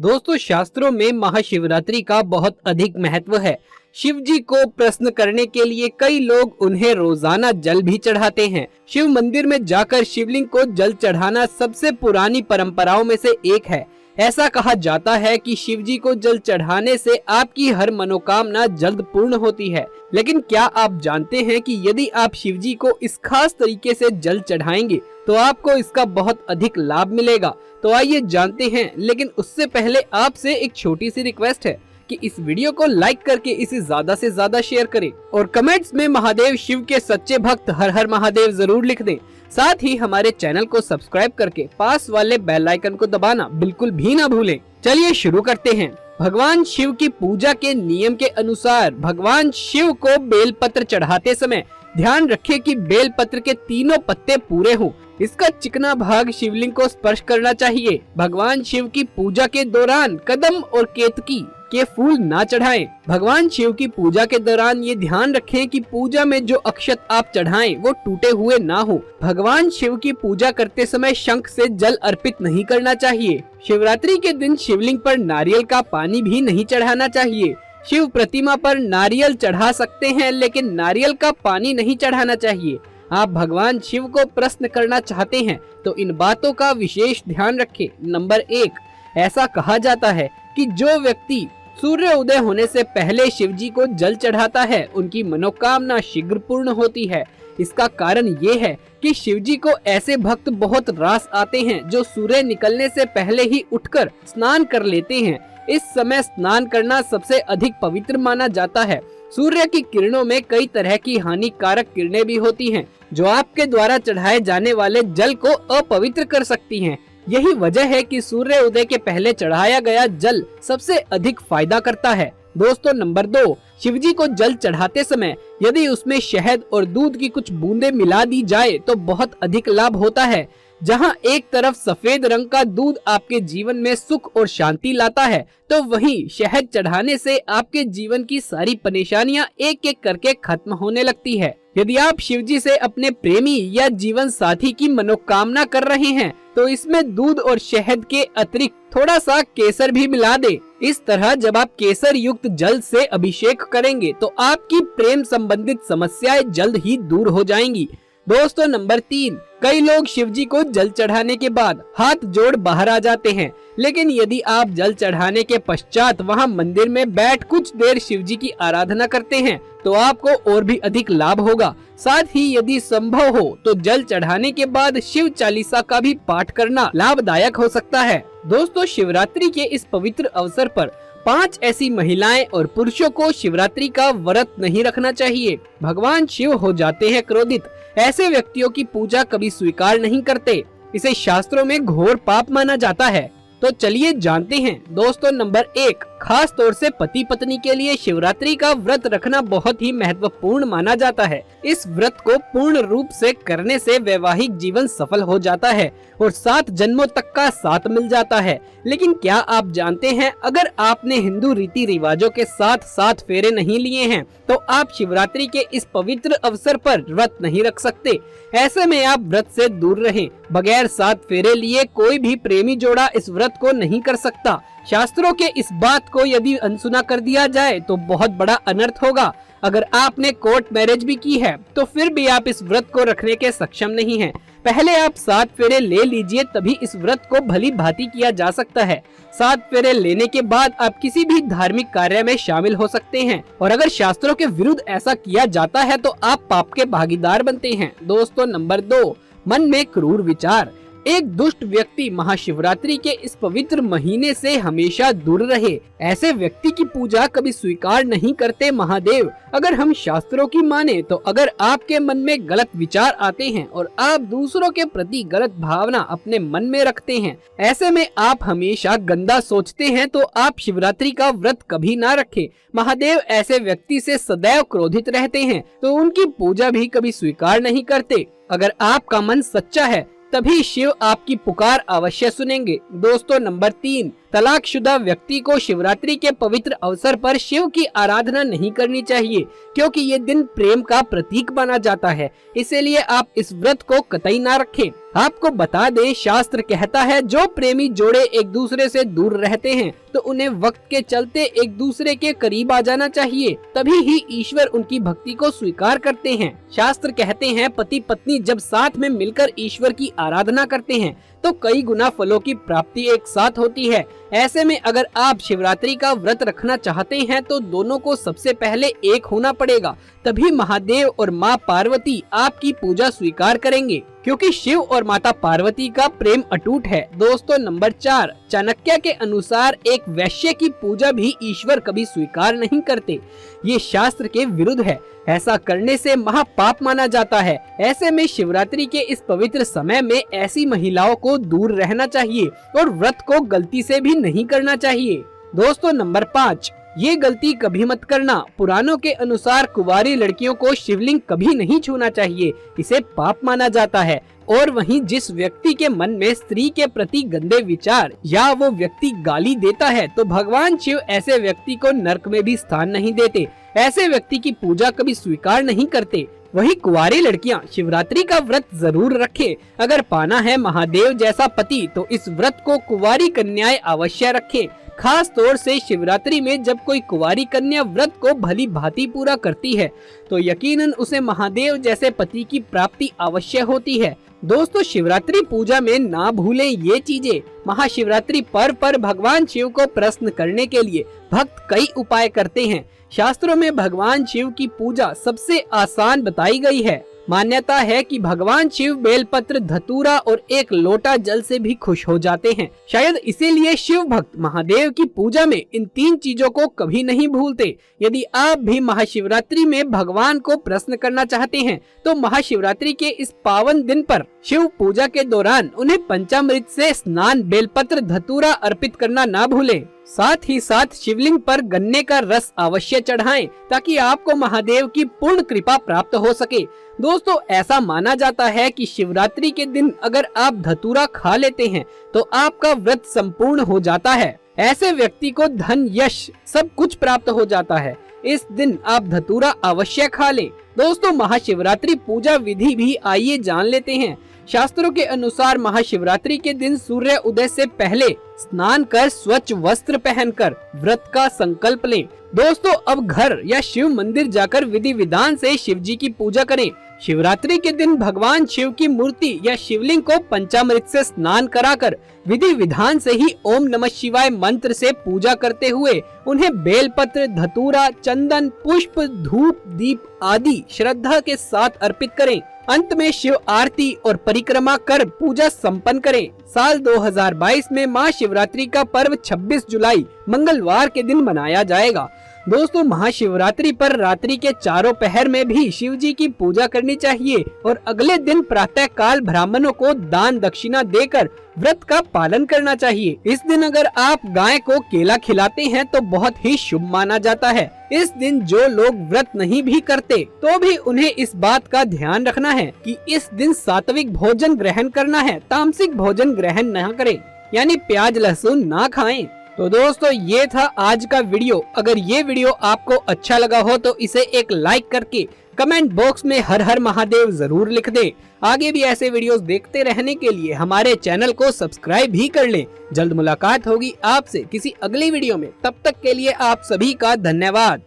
दोस्तों, शास्त्रों में महाशिवरात्रि का बहुत अधिक महत्व है। शिव जी को प्रसन्न करने के लिए कई लोग उन्हें रोजाना जल भी चढ़ाते हैं। शिव मंदिर में जाकर शिवलिंग को जल चढ़ाना सबसे पुरानी परंपराओं में से एक है। ऐसा कहा जाता है कि शिव जी को जल चढ़ाने से आपकी हर मनोकामना जल्द पूर्ण होती है। लेकिन क्या आप जानते हैं कि यदि आप शिव जी को इस खास तरीके से जल चढ़ाएंगे तो आपको इसका बहुत अधिक लाभ मिलेगा। तो आइए जानते हैं, लेकिन उससे पहले आपसे एक छोटी सी रिक्वेस्ट है कि इस वीडियो को लाइक करके इसे ज्यादा से ज्यादा शेयर करें और कमेंट्स में महादेव शिव के सच्चे भक्त हर हर महादेव जरूर लिख दें। साथ ही हमारे चैनल को सब्सक्राइब करके पास वाले बेल आइकन को दबाना बिल्कुल भी ना भूलें। चलिए शुरू करते हैं। भगवान शिव की पूजा के नियम के अनुसार भगवान शिव को बेलपत्र चढ़ाते समय ध्यान रखें कि बेलपत्र के तीनों पत्ते पूरे हों। इसका चिकना भाग शिवलिंग को स्पर्श करना चाहिए। भगवान शिव की पूजा के दौरान कदम और केतकी के फूल ना चढ़ाएं। भगवान शिव की पूजा के दौरान ये ध्यान रखें कि पूजा में जो अक्षत आप चढ़ाएं वो टूटे हुए ना हो। भगवान शिव की पूजा करते समय शंख से जल अर्पित नहीं करना चाहिए। शिवरात्रि के दिन शिवलिंग पर नारियल का पानी भी नहीं चढ़ाना चाहिए। शिव प्रतिमा पर नारियल चढ़ा सकते हैं, लेकिन नारियल का पानी नहीं चढ़ाना चाहिए। आप भगवान शिव को प्रसन्न करना चाहते हैं तो इन बातों का विशेष ध्यान रखें। नंबर 1, ऐसा कहा जाता है कि जो व्यक्ति सूर्य उदय होने से पहले शिव जी को जल चढ़ाता है उनकी मनोकामना शीघ्र पूर्ण होती है। इसका कारण ये है कि शिव जी को ऐसे भक्त बहुत रास आते हैं जो सूर्य निकलने से पहले ही उठकर स्नान कर लेते हैं। इस समय स्नान करना सबसे अधिक पवित्र माना जाता है। सूर्य की किरणों में कई तरह की हानिकारक किरणें भी होती हैं, जो आपके द्वारा चढ़ाए जाने वाले जल को अपवित्र कर सकती हैं। यही वजह है कि सूर्य उदय के पहले चढ़ाया गया जल सबसे अधिक फायदा करता है। दोस्तों, नंबर 2, शिवजी को जल चढ़ाते समय यदि उसमें शहद और दूध की कुछ बूंदें मिला दी जाए तो बहुत अधिक लाभ होता है। जहां एक तरफ सफेद रंग का दूध आपके जीवन में सुख और शांति लाता है, तो वहीं शहद चढ़ाने से आपके जीवन की सारी परेशानियां एक एक करके खत्म होने लगती है। यदि आप शिवजी से अपने प्रेमी या जीवन साथी की मनोकामना कर रहे हैं तो इसमें दूध और शहद के अतिरिक्त थोड़ा सा केसर भी मिला दे। इस तरह जब आप केसर युक्त जल से अभिषेक करेंगे तो आपकी प्रेम संबंधित समस्याएं जल्द ही दूर हो जाएंगी। दोस्तों, नंबर 3, कई लोग शिवजी को जल चढ़ाने के बाद हाथ जोड़ बाहर आ जाते हैं। लेकिन यदि आप जल चढ़ाने के पश्चात वहां मंदिर में बैठ कुछ देर शिवजी की आराधना करते हैं तो आपको और भी अधिक लाभ होगा। साथ ही यदि संभव हो तो जल चढ़ाने के बाद शिव चालीसा का भी पाठ करना लाभदायक हो सकता है। दोस्तों, शिवरात्रि के इस पवित्र अवसर पर 5 ऐसी महिलाएं और पुरुषों को शिवरात्रि का व्रत नहीं रखना चाहिए। भगवान शिव हो जाते हैं क्रोधित। ऐसे व्यक्तियों की पूजा कभी स्वीकार नहीं करते। इसे शास्त्रों में घोर पाप माना जाता है। तो चलिए जानते हैं। दोस्तों, नंबर 1, खास तौर से पति पत्नी के लिए शिवरात्रि का व्रत रखना बहुत ही महत्वपूर्ण माना जाता है। इस व्रत को पूर्ण रूप से करने से वैवाहिक जीवन सफल हो जाता है और 7 जन्मों तक का साथ मिल जाता है। लेकिन क्या आप जानते हैं, अगर आपने हिंदू रीति रिवाजों के साथ 7 फेरे नहीं लिए हैं तो आप शिवरात्रि के इस पवित्र अवसर पर व्रत नहीं रख सकते। ऐसे में आप व्रत से दूर रहें। बगैर 7 फेरे लिए कोई भी प्रेमी जोड़ा इस व्रत को नहीं कर सकता। शास्त्रों के इस बात को यदि अनसुना कर दिया जाए तो बहुत बड़ा अनर्थ होगा। अगर आपने कोर्ट मैरिज भी की है तो फिर भी आप इस व्रत को रखने के सक्षम नहीं हैं। पहले आप 7 फेरे ले लीजिए, तभी इस व्रत को भली भांति किया जा सकता है। 7 फेरे लेने के बाद आप किसी भी धार्मिक कार्य में शामिल हो सकते हैं और अगर शास्त्रों के विरुद्ध ऐसा किया जाता है तो आप पाप के भागीदार बनते हैं। दोस्तों, नंबर 2, मन में क्रूर विचार। एक दुष्ट व्यक्ति महाशिवरात्रि के इस पवित्र महीने से हमेशा दूर रहे। ऐसे व्यक्ति की पूजा कभी स्वीकार नहीं करते महादेव। अगर हम शास्त्रों की माने तो अगर आपके मन में गलत विचार आते हैं और आप दूसरों के प्रति गलत भावना अपने मन में रखते हैं, ऐसे में आप हमेशा गंदा सोचते हैं, तो आप शिवरात्रि का व्रत कभी ना रखें। महादेव ऐसे व्यक्ति से सदैव क्रोधित रहते हैं, तो उनकी पूजा भी कभी स्वीकार नहीं करते। अगर आपका मन सच्चा है तभी शिव आपकी पुकार अवश्य सुनेंगे। दोस्तों, नंबर 3, तलाकशुदा व्यक्ति को शिवरात्रि के पवित्र अवसर पर शिव की आराधना नहीं करनी चाहिए, क्योंकि ये दिन प्रेम का प्रतीक माना जाता है। इसीलिए आप इस व्रत को कतई ना रखें। आपको बता दें, शास्त्र कहता है जो प्रेमी जोड़े एक दूसरे से दूर रहते हैं तो उन्हें वक्त के चलते एक दूसरे के करीब आ जाना चाहिए, तभी ही ईश्वर उनकी भक्ति को स्वीकार करते हैं। शास्त्र कहते हैं पति पत्नी जब साथ में मिलकर ईश्वर की आराधना करते हैं तो कई गुना फलों की प्राप्ति एक साथ होती है। ऐसे में अगर आप शिवरात्रि का व्रत रखना चाहते हैं तो दोनों को सबसे पहले एक होना पड़ेगा, तभी महादेव और माँ पार्वती आपकी पूजा स्वीकार करेंगे, क्योंकि शिव और माता पार्वती का प्रेम अटूट है। दोस्तों नंबर 4, चाणक्य के अनुसार एक वैश्य की पूजा भी ईश्वर कभी स्वीकार नहीं करते। ये शास्त्र के विरुद्ध है, ऐसा करने से महापाप माना जाता है। ऐसे में शिवरात्रि के इस पवित्र समय में ऐसी महिलाओं को दूर रहना चाहिए और व्रत को गलती से भी नहीं करना चाहिए। दोस्तों नंबर 5, ये गलती कभी मत करना। पुराणों के अनुसार कुंवारी लड़कियों को शिवलिंग कभी नहीं छूना चाहिए, इसे पाप माना जाता है। और वहीं जिस व्यक्ति के मन में स्त्री के प्रति गंदे विचार या वो व्यक्ति गाली देता है तो भगवान शिव ऐसे व्यक्ति को नरक में भी स्थान नहीं देते, ऐसे व्यक्ति की पूजा कभी स्वीकार नहीं करते। वही कुंवारी लड़कियां शिवरात्रि का व्रत जरूर रखें। अगर पाना है महादेव जैसा पति तो इस व्रत को कुंवारी कन्याएं अवश्य रखें। खास तौर से शिवरात्रि में जब कोई कुंवारी कन्या व्रत को भली भांति पूरा करती है तो यकीनन उसे महादेव जैसे पति की प्राप्ति अवश्य होती है। दोस्तों शिवरात्रि पूजा में ना भूलें ये चीजें। महाशिवरात्रि पर्व पर भगवान शिव को प्रसन्न करने के लिए भक्त कई उपाय करते हैं। शास्त्रों में भगवान शिव की पूजा सबसे आसान बताई गई है। मान्यता है कि भगवान शिव बेलपत्र, धतूरा और एक लोटा जल से भी खुश हो जाते हैं। शायद इसीलिए शिव भक्त महादेव की पूजा में इन 3 चीजों को कभी नहीं भूलते। यदि आप भी महाशिवरात्रि में भगवान को प्रसन्न करना चाहते हैं तो महाशिवरात्रि के इस पावन दिन पर शिव पूजा के दौरान उन्हें पंचामृत से स्नान, बेलपत्र, धतूरा अर्पित करना ना भूलें। साथ ही साथ शिवलिंग पर गन्ने का रस अवश्य चढ़ाएं ताकि आपको महादेव की पूर्ण कृपा प्राप्त हो सके। दोस्तों ऐसा माना जाता है कि शिवरात्रि के दिन अगर आप धतूरा खा लेते हैं तो आपका व्रत संपूर्ण हो जाता है। ऐसे व्यक्ति को धन, यश सब कुछ प्राप्त हो जाता है। इस दिन आप धतूरा अवश्य खा लें। दोस्तों महाशिवरात्रि पूजा विधि भी आइए जान लेते हैं। शास्त्रों के अनुसार महाशिवरात्रि के दिन सूर्य उदय से पहले स्नान कर स्वच्छ वस्त्र पहनकर व्रत का संकल्प लें। दोस्तों अब घर या शिव मंदिर जाकर विधि विधान से शिव जी की पूजा करें। शिवरात्रि के दिन भगवान शिव की मूर्ति या शिवलिंग को पंचामृत से स्नान कराकर विधि विधान से ही ओम नमः शिवाय मंत्र से पूजा करते हुए उन्हें बेलपत्र, धतूरा, चंदन, पुष्प, धूप, दीप आदि श्रद्धा के साथ अर्पित करें। अंत में शिव आरती और परिक्रमा कर पूजा संपन्न करें। साल 2022 में महाशिवरात्रि का पर्व 26 जुलाई मंगलवार के दिन मनाया जाएगा। दोस्तों महाशिवरात्रि पर रात्रि के चारों पहर में भी शिव जी की पूजा करनी चाहिए और अगले दिन प्रातः काल ब्राह्मणों को दान दक्षिणा देकर व्रत का पालन करना चाहिए। इस दिन अगर आप गाय को केला खिलाते हैं तो बहुत ही शुभ माना जाता है। इस दिन जो लोग व्रत नहीं भी करते तो भी उन्हें इस बात का ध्यान रखना है कि इस दिन सात्विक भोजन ग्रहण करना है, तामसिक भोजन ग्रहण न करें, यानी प्याज लहसुन ना खाएं। तो दोस्तों ये था आज का वीडियो। अगर ये वीडियो आपको अच्छा लगा हो तो इसे एक लाइक करके कमेंट बॉक्स में हर हर महादेव जरूर लिख दें। आगे भी ऐसे वीडियोस देखते रहने के लिए हमारे चैनल को सब्सक्राइब भी कर लें। जल्द मुलाकात होगी आपसे किसी अगली वीडियो में, तब तक के लिए आप सभी का धन्यवाद।